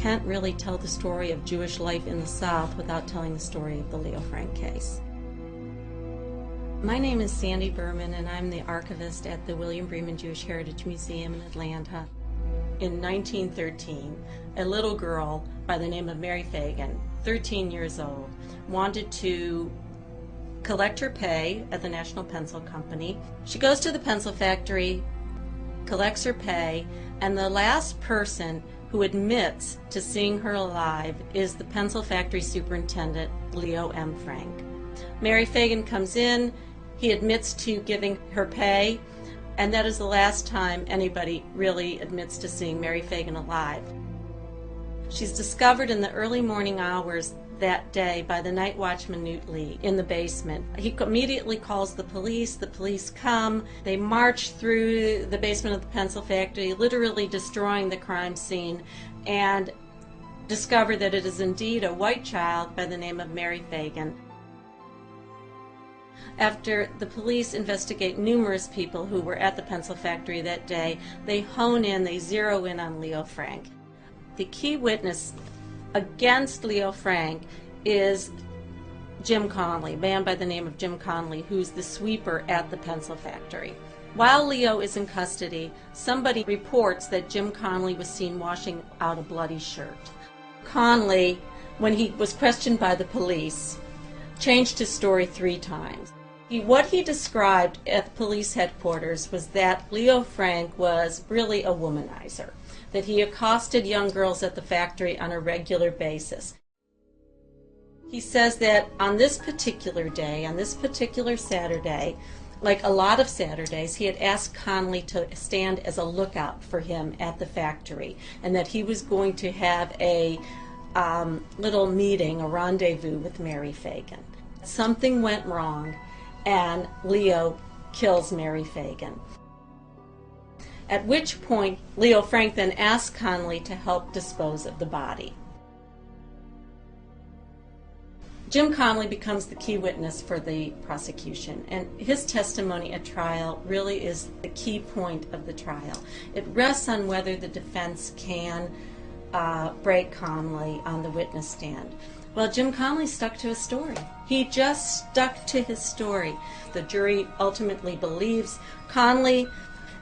can't really tell the story of Jewish life in the South without telling the story of the Leo Frank case. My name is Sandy Berman, and I'm the archivist at the William Bremen Jewish Heritage Museum in Atlanta. In 1913, a little girl by the name of Mary Fagan, 13 years old, wanted to collect her pay at the National Pencil Company. She goes to the pencil factory, collects her pay, and the last person who admits to seeing her alive is the pencil factory superintendent, Leo M. Frank. Mary Fagan comes in, he admits to giving her pay, and that is the last time anybody really admits to seeing Mary Fagan alive. She's discovered in the early morning hours that day by the night watchman Newt Lee in the basement. He immediately calls the police come, they march through the basement of the pencil factory, literally destroying the crime scene, and discover that it is indeed a white child by the name of Mary Fagan. After the police investigate numerous people who were at the pencil factory that day, they zero in on Leo Frank. The key witness against Leo Frank is Jim Conley, a man by the name of Jim Conley, who's the sweeper at the pencil factory. While Leo is in custody, somebody reports that Jim Conley was seen washing out a bloody shirt. Conley, when he was questioned by the police, changed his story 3 times. What he described at the police headquarters was that Leo Frank was really a womanizer, that he accosted young girls at the factory on a regular basis. He says that on this particular day, on this particular Saturday, like a lot of Saturdays, he had asked Conley to stand as a lookout for him at the factory, and that he was going to have a little meeting, a rendezvous with Mary Fagan. Something went wrong, and Leo kills Mary Fagan. At which point, Leo Frank then asks Conley to help dispose of the body. Jim Conley becomes the key witness for the prosecution, and his testimony at trial really is the key point of the trial. It rests on whether the defense can break Conley on the witness stand. Well, Jim Conley stuck to his story. He just stuck to his story. The jury ultimately believes Conley,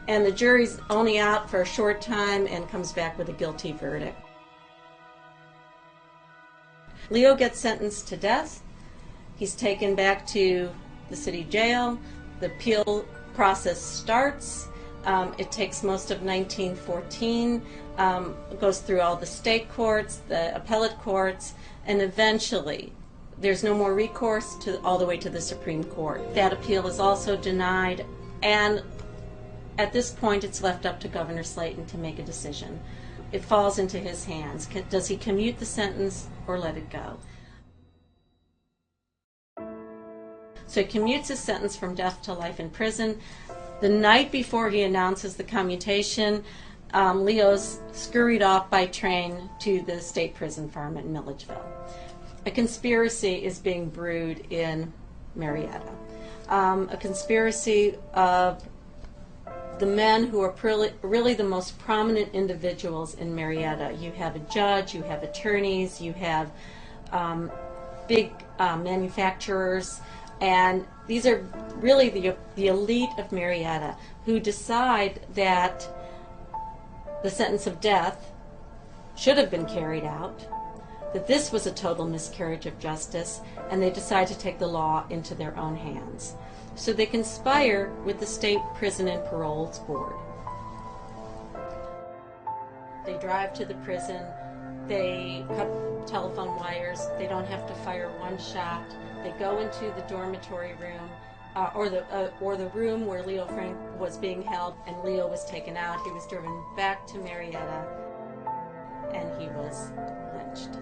and the jury's only out for a short time and comes back with a guilty verdict. Leo gets sentenced to death. He's taken back to the city jail. The appeal process starts. It takes most of 1914, goes through all the state courts, the appellate courts, and eventually there's no more recourse all the way to the Supreme Court. That appeal is also denied, and at this point it's left up to Governor Slayton to make a decision. It falls into his hands. Does he commute the sentence or let it go? So he commutes his sentence from death to life in prison. The night before he announces the commutation, Leo's scurried off by train to the state prison farm in Milledgeville. A conspiracy is being brewed in Marietta. A conspiracy of the men who are really the most prominent individuals in Marietta. You have a judge, you have attorneys, you have big manufacturers, and these are really the elite of Marietta who decide that the sentence of death should have been carried out, that this was a total miscarriage of justice, and they decide to take the law into their own hands. So they conspire with the State Prison and Paroles Board. They drive to the prison, they cut telephone wires, they don't have to fire one shot, they go into the dormitory room, or the room where Leo Frank was being held, and Leo was taken out. He was driven back to Marietta, and he was lynched.